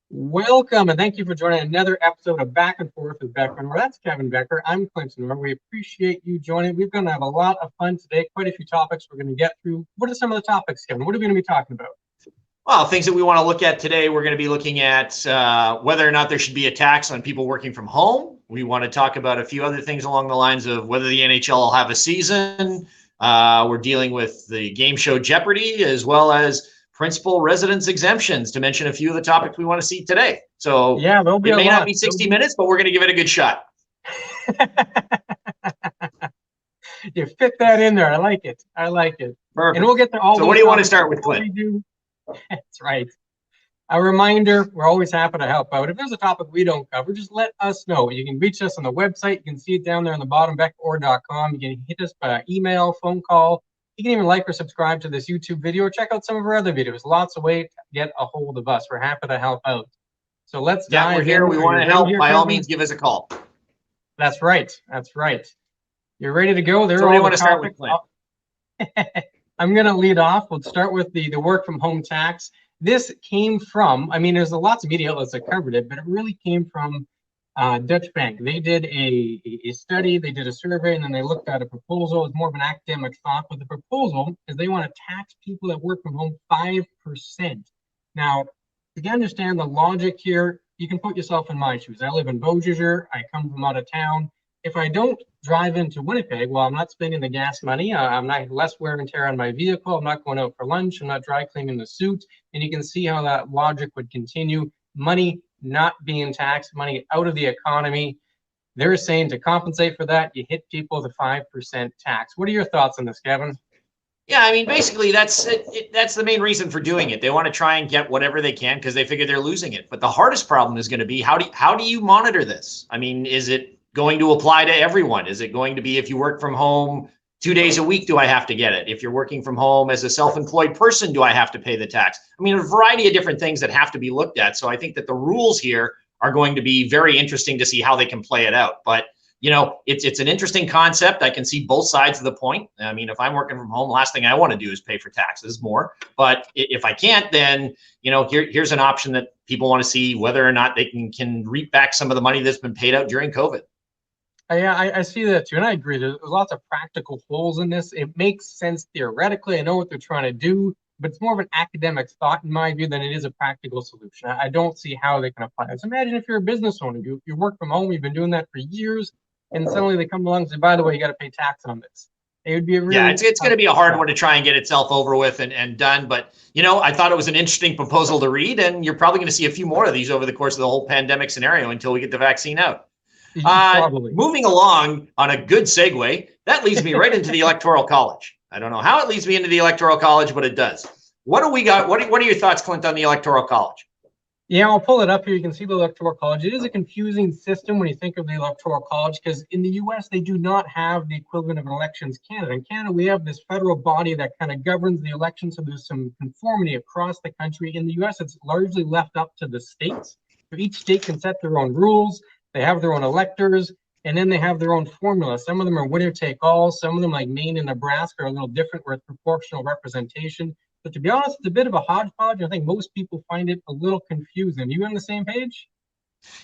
Welcome, and thank you for joining another episode of Back and Forth with Becker and Orr. That's Kevin Becker. I'm Clinton Orr. We appreciate you joining. We're going to have a lot of fun today. Quite a few topics we're going to get through. What are some of the topics, Kevin? What are we going to be talking about? Well, things that we want to look at today, we're going to be looking at whether or not there should be a tax on people working from home. We want to talk about a few other things along the lines of whether the NHL will have a season. We're dealing with the game show Jeopardy, as well as principal residence exemptions, to mention a few of the topics we want to see today. So yeah, it may not be 60 minutes, but we're going to give it a good shot. You fit that in there. I like it. Perfect. And we'll get to all. So what do you want to start with, Clint? That's right. A reminder, we're always happy to help out. If there's a topic we don't cover, just let us know. You can reach us on the website. You can see it down there on the bottom, beckorr.com. You can hit us by email, phone call. You can even like or subscribe to this YouTube video or check out some of our other videos. Lots of ways to get a hold of us. We're happy to help out. So let's dive in. We're here. We want to help. By all means, give us a call. That's right. You're ready to go? So what do you want to start with, Clint? I'm going to lead off. We'll start with the work from home tax. This came from, there's lots of media outlets that covered it, but it really came from Dutch Bank. They did a study, they did a survey, and then they looked at a proposal. It's more of an academic thought, but the proposal is they want to tax people that work from home 5%. Now, to understand the logic here, you can put yourself in my shoes. I live in Beausejour. I come from out of town. If I don't drive into Winnipeg, well, I'm not spending the gas money. I'm not less wear and tear on my vehicle. I'm not going out for lunch. I'm not dry cleaning the suit. And you can see how that logic would continue. Money not being taxed, money out of the economy. They're saying to compensate for that, you hit people with a 5% tax. What are your thoughts on this, Kevin? Yeah, basically that's the main reason for doing it. They want to try and get whatever they can because they figure they're losing it. But the hardest problem is going to be how do you monitor this? Is it going to apply to everyone? Is it going to be if you work from home 2 days a week, do I have to get it? If you're working from home as a self-employed person, do I have to pay the tax? A variety of different things that have to be looked at. So I think that the rules here are going to be very interesting to see how they can play it out. But it's an interesting concept. I can see both sides of the point. If I'm working from home, last thing I want to do is pay for taxes more. But if I can't, then here's an option that people want to see whether or not they can reap back some of the money that's been paid out during COVID. Yeah, I see that too, and I agree. There's lots of practical holes in this. It makes sense theoretically. I know what they're trying to do, but it's more of an academic thought in my view than it is a practical solution. I don't see how they can apply this. Imagine if you're a business owner, you work from home, you've been doing that for years, and suddenly they come along and say, by the way, you got to pay tax on this. It would be a really it's going to be a hard one to try and get itself over with and done. But, I thought it was an interesting proposal to read, and you're probably going to see a few more of these over the course of the whole pandemic scenario until we get the vaccine out. Moving along on a good segue, that leads me right into the Electoral College. I don't know how it leads me into the Electoral College, but it does. What do we got? What are your thoughts, Clint, on the Electoral College? Yeah, I'll pull it up here. You can see the Electoral College. It is a confusing system when you think of the Electoral College because in the U.S., they do not have the equivalent of Elections Canada. In Canada, we have this federal body that kind of governs the election, so there's some conformity across the country. In the U.S., it's largely left up to the states. So each state can set their own rules. They have their own electors, and then they have their own formula. Some of them are winner take all. Some of them, like Maine and Nebraska, are a little different with proportional representation. But to be honest, it's a bit of a hodgepodge. I think most people find it a little confusing. You on the same page?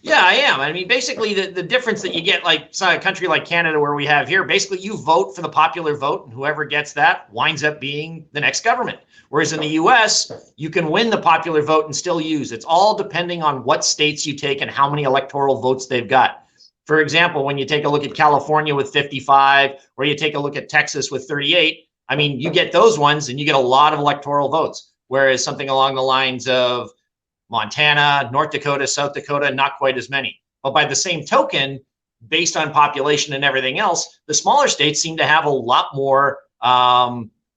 Yeah, I am. Basically, the difference that you get, like a country like Canada, where we have here, basically you vote for the popular vote, and whoever gets that winds up being the next government. Whereas in the U.S., you can win the popular vote and still use. It's all depending on what states you take and how many electoral votes they've got. For example, when you take a look at California with 55, or you take a look at Texas with 38, you get those ones and you get a lot of electoral votes. Whereas something along the lines of Montana, North Dakota, South Dakota, not quite as many. But by the same token, based on population and everything else, the smaller states seem to have a lot more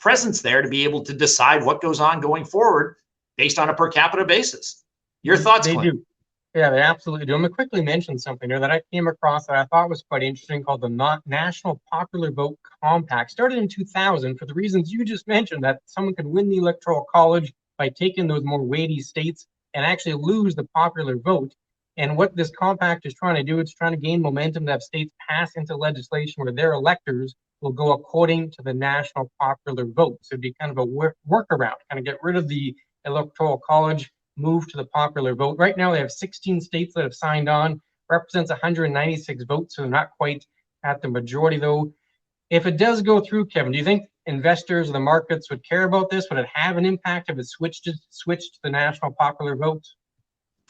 presence there to be able to decide what goes on going forward based on a per capita basis. Your thoughts, Clint? They do. Yeah, they absolutely do. I'm going to quickly mention something here that I came across that I thought was quite interesting called the National Popular Vote Compact. Started in 2000 for the reasons you just mentioned, that someone could win the Electoral College by taking those more weighty states and actually lose the popular vote. And what this compact is trying to do, it's trying to gain momentum to have states pass into legislation where their electors will go according to the national popular vote. So it'd be kind of a workaround, kind of get rid of the Electoral College, move to the popular vote. Right now, they have 16 states that have signed on, represents 196 votes, so they're not quite at the majority, though. If it does go through, Kevin, do you think investors or the markets would care about this? Would it have an impact if it switched to the national popular vote?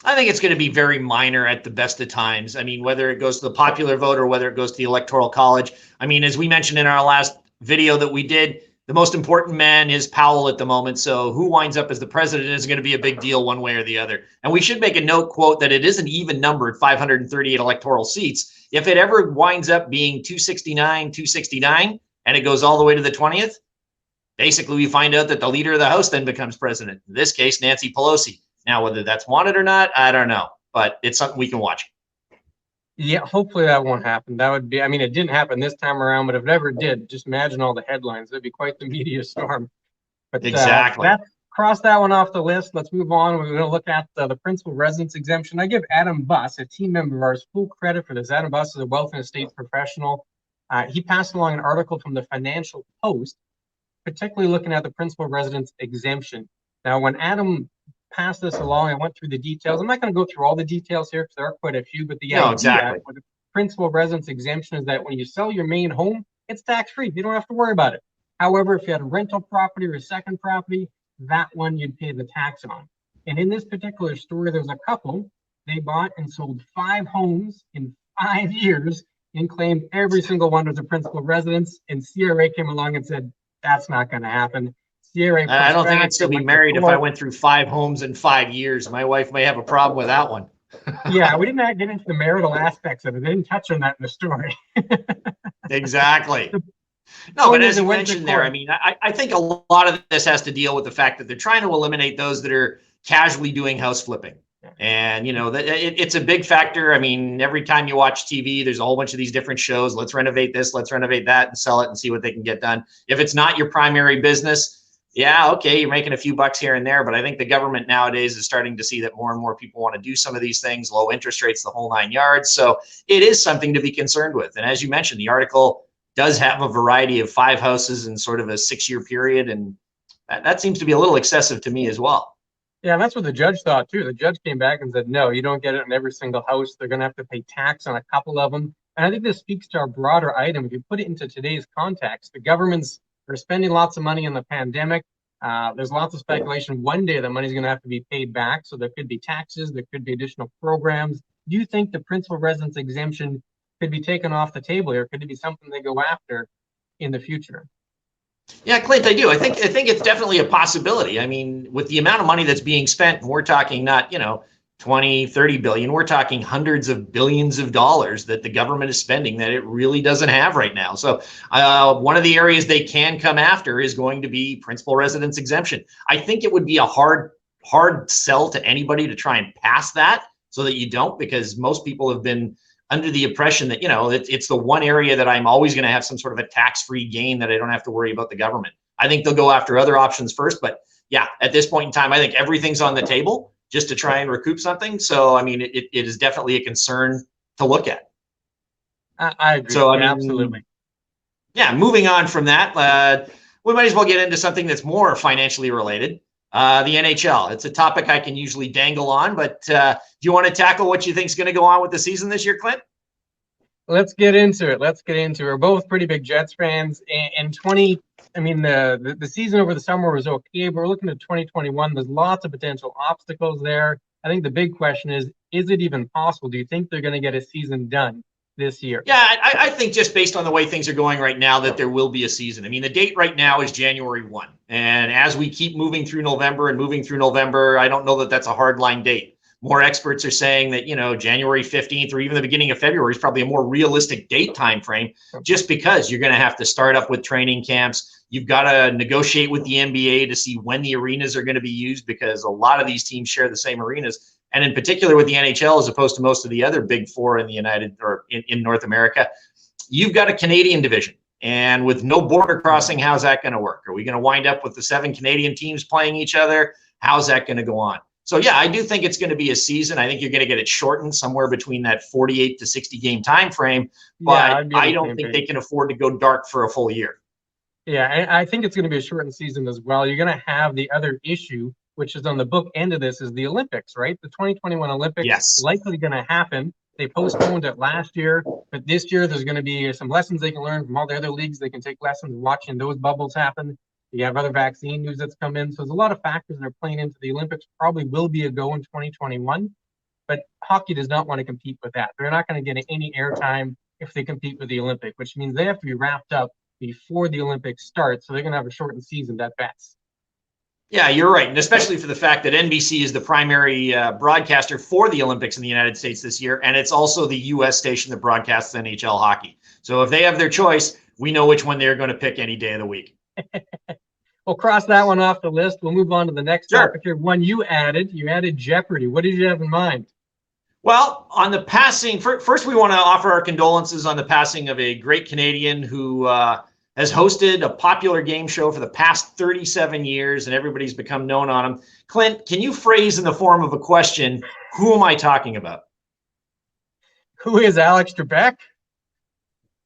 I think it's going to be very minor at the best of times. I mean, whether it goes to the popular vote or whether it goes to the Electoral College. I mean, as we mentioned in our last video that we did, the most important man is Powell at the moment. So who winds up as the president is going to be a big deal one way or the other. And we should make a note, quote, that it is an even numbered 538 electoral seats. If it ever winds up being 269, and it goes all the way to the 20th, basically we find out that the leader of the House then becomes president. In this case, Nancy Pelosi. Now, whether that's wanted or not, I don't know, but it's something we can watch. Yeah, hopefully that won't happen. That would be, I mean, it didn't happen this time around, but if it ever did, just imagine all the headlines. It'd be quite the media storm. But exactly. Cross that one off the list. Let's move on. We're going to look at the principal residence exemption. I give Adam Buss, a team member of ours, full credit for this. Adam Buss is a wealth and estate professional. He passed along an article from the Financial Post, particularly looking at the principal residence exemption. Now, when Adam passed this along, I went through the details. I'm not going to go through all the details here because there are quite a few, but the idea with the principal residence exemption is that when you sell your main home, it's tax-free. You don't have to worry about it. However, if you had a rental property or a second property, that one you'd pay the tax on. And in this particular story, there's a couple. They bought and sold 5 homes in 5 years and claimed every single one was a principal residence. And CRA came along and said, that's not going to happen. CRA I don't think I'd still be married if I went through 5 homes in 5 years. My wife may have a problem with that one. Yeah, we didn't get into the marital aspects of it. They didn't touch on that in the story. Exactly. No, but as you mentioned there, I mean, I think a lot of this has to deal with the fact that they're trying to eliminate those that are casually doing house flipping. And, you know, it's a big factor. I mean, every time you watch TV, there's a whole bunch of these different shows. Let's renovate this, let's renovate that and sell it and see what they can get done. If it's not your primary business, yeah, okay, you're making a few bucks here and there. But I think the government nowadays is starting to see that more and more people want to do some of these things, low interest rates, the whole 9 yards. So it is something to be concerned with. And as you mentioned, the article does have a variety of 5 houses in sort of a 6-year period. And that seems to be a little excessive to me as well. Yeah, and that's what the judge thought too. The judge came back and said, no, you don't get it in every single house. They're going to have to pay tax on a couple of them. And I think this speaks to our broader item. If you put it into today's context, the governments are spending lots of money in the pandemic. There's lots of speculation. One day the money's going to have to be paid back. So there could be taxes. There could be additional programs. Do you think the principal residence exemption could be taken off the table here? Could it be something they go after in the future? Yeah, Clint, I do. I think it's definitely a possibility. I mean, with the amount of money that's being spent, we're talking not, 20, 30 billion, we're talking hundreds of billions of dollars that the government is spending that it really doesn't have right now. So one of the areas they can come after is going to be principal residence exemption. I think it would be a hard sell to anybody to try and pass that so that you don't, because most people have been under the impression that, it's the one area that I'm always going to have some sort of a tax-free gain that I don't have to worry about the government. I think they'll go after other options first. But yeah, at this point in time, I think everything's on the table just to try and recoup something. So, I mean, it is definitely a concern to look at. I agree. So, I mean, absolutely. Yeah, moving on from that, we might as well get into something that's more financially related. The NHL. It's a topic I can usually dangle on, but do you want to tackle what you think is going to go on with the season this year, Clint? Let's get into it. We're both pretty big Jets fans. And the season over the summer was okay, but we're looking at 2021. There's lots of potential obstacles there. I think the big question is it even possible? Do you think they're going to get a season done this year? Yeah, I think just based on the way things are going right now that there will be a season. I mean, the date right now is January 1. And as we keep moving through November, I don't know that that's a hard line date. More experts are saying that, January 15th or even the beginning of February is probably a more realistic date time frame, just because you're going to have to start up with training camps. You've got to negotiate with the NBA to see when the arenas are going to be used, because a lot of these teams share the same arenas. And in particular with the NHL, as opposed to most of the other big four in the in North America, you've got a Canadian division. And with no border crossing, how's that going to work? Are we going to wind up with the 7 Canadian teams playing each other? How's that going to go on? So, yeah, I do think it's going to be a season. I think you're going to get it shortened somewhere between that 48 to 60 game time frame. But I don't think they can afford to go dark for a full year. Yeah, I think it's going to be a shortened season as well. You're going to have the other issue which is on the book end of this, is the Olympics, right? The 2021 Olympics Yes. likely going to happen. They postponed it last year, but this year there's going to be some lessons they can learn from all the other leagues. They can take lessons watching those bubbles happen. You have other vaccine news that's come in. So there's a lot of factors that are playing into the Olympics. Probably will be a go in 2021, but hockey does not want to compete with that. They're not going to get any airtime if they compete with the Olympic, which means they have to be wrapped up before the Olympics start. So they're going to have a shortened season at best. Yeah, you're right. And especially for the fact that NBC is the primary broadcaster for the Olympics in the United States this year. And it's also the U.S. station that broadcasts NHL hockey. So if they have their choice, we know which one they're going to pick any day of the week. We'll cross that one off the list. We'll move on to the next Sure. topic here. One you added Jeopardy. What did you have in mind? Well, on the passing, first we want to offer our condolences on the passing of a great Canadian who has hosted a popular game show for the past 37 years, and everybody's become known on him. Clint, can you phrase in the form of a question, who am I talking about? Who is Alex Trebek?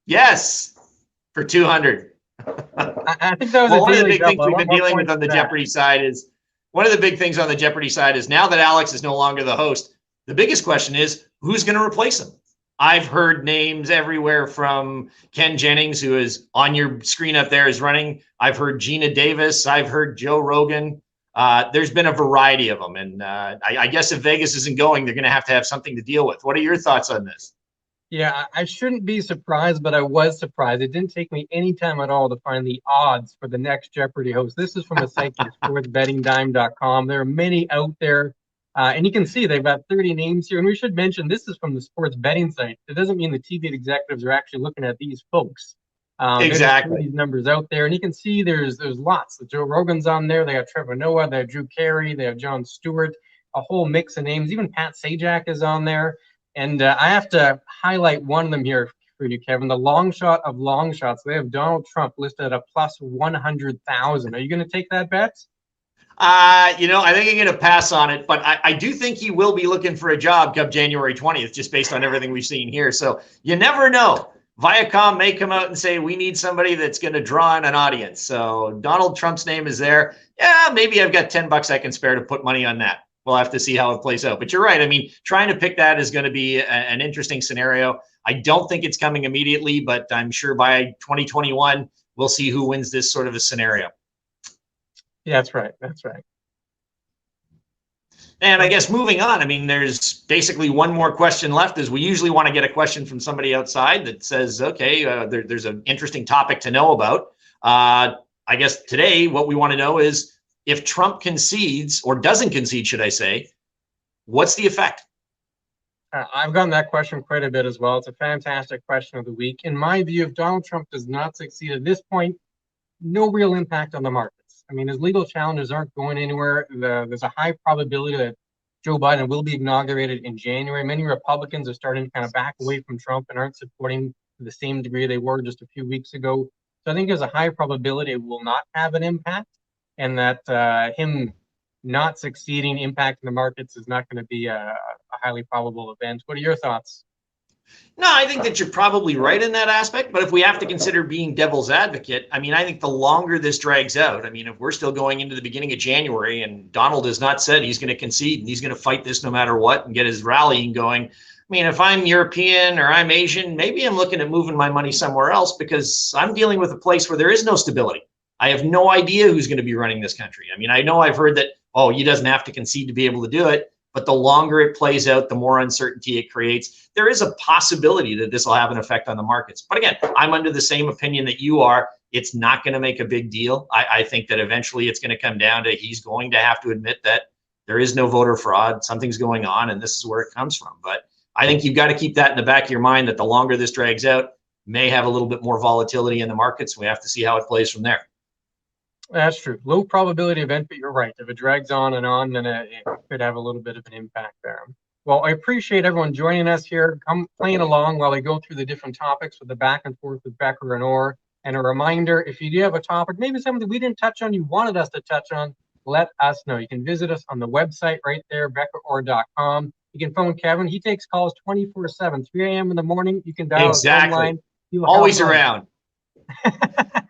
Yes, for 200. I think that was Well, one of the daily big things double. we've I been want more dealing with points on the for that. Jeopardy side is, one of the big things on the Jeopardy side is now that Alex is no longer the host, the biggest question is, who's going to replace him? I've heard names everywhere from Ken Jennings, who is on your screen up there, is running. I've heard Gina Davis. I've heard Joe Rogan. There's been a variety of them. And I guess if Vegas isn't going, they're going to have something to deal with. What are your thoughts on this? Yeah, I shouldn't be surprised, but I was surprised. It didn't take me any time at all to find the odds for the next Jeopardy host. This is from a site called sportsbettingdime.com. There are many out there. And you can see they've got 30 names here. And we should mention this is from the sports betting site. It doesn't mean the TV executives are actually looking at these folks. Exactly. These numbers out there. And you can see there's lots. Joe Rogan's on there. They got Trevor Noah. They have Drew Carey. They have Jon Stewart. A whole mix of names. Even Pat Sajak is on there. And I have to highlight one of them here for you, Kevin. The long shot of long shots. They have Donald Trump listed at a plus 100,000. Are you going to take that bet? I think I'm going to pass on it, but I do think he will be looking for a job come January 20th, just based on everything we've seen here. So you never know. Viacom may come out and say, we need somebody that's going to draw in an audience. So Donald Trump's name is there. Yeah, maybe I've got $10 I can spare to put money on that. We'll have to see how it plays out. But you're right. I mean, trying to pick that is going to be an interesting scenario. I don't think it's coming immediately, but I'm sure by 2021, we'll see who wins this sort of a scenario. Yeah, that's right. That's right. And I guess moving on, I mean, there's basically one more question left, as we usually want to get a question from somebody outside that says, okay, there's an interesting topic to know about. I guess today what we want to know is, if Trump concedes, or doesn't concede, should I say, what's the effect? I've gotten that question quite a bit as well. It's a fantastic question of the week. In my view, if Donald Trump does not succeed at this point, no real impact on the markets. I mean, his legal challenges aren't going anywhere. There's a high probability that Joe Biden will be inaugurated in January. Many Republicans are starting to kind of back away from Trump and aren't supporting to the same degree they were just a few weeks ago. So I think there's a high probability it will not have an impact, and that him not succeeding, impacting the markets is not going to be a highly probable event. What are your thoughts? No, I think that you're probably right in that aspect. But if we have to consider being devil's advocate, I mean, I think the longer this drags out, I mean, if we're still going into the beginning of January and Donald has not said he's going to concede and he's going to fight this no matter what and get his rallying going, I mean, if I'm European or I'm Asian, maybe I'm looking at moving my money somewhere else, because I'm dealing with a place where there is no stability. I have no idea who's going to be running this country. I mean, I know I've heard that, oh, he doesn't have to concede to be able to do it, but the longer it plays out, the more uncertainty it creates. There is a possibility that this will have an effect on the markets. But again, I'm under the same opinion that you are. It's not going to make a big deal. I think that eventually it's going to come down to, he's going to have to admit that there is no voter fraud, something's going on, and this is where it comes from. But I think you've got to keep that in the back of your mind, that the longer this drags out, may have a little bit more volatility in the markets. We have to see how it plays from there. That's true. Low probability event, but you're right. If it drags on, then it could have a little bit of an impact there. Well, I appreciate everyone joining us here. Come playing along while I go through the different topics with the back and forth with Becker and Orr. And a reminder, if you do have a topic, maybe something we didn't touch on, you wanted us to touch on, let us know. You can visit us on the website right there, beckerorr.com. You can phone Kevin. He takes calls 24/7, 3 a.m. in the morning. You can dial us Exactly. online. Always around.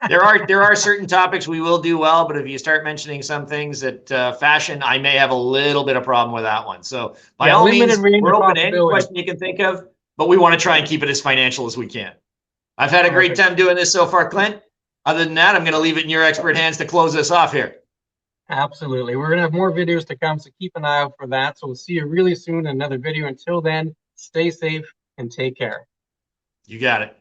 There are certain topics we will do well, but if you start mentioning some things that fashion, I may have a little bit of problem with that one. So by all limited means, range we're of open to any possibility. question you can think of, but we want to try and keep it as financial as we can. I've had a great Perfect. time doing this so far, Clint. Other than that, I'm going to leave it in your expert hands to close us off here. Absolutely. We're going to have more videos to come, so keep an eye out for that. So we'll see you really soon in another video. Until then, stay safe and take care. You got it.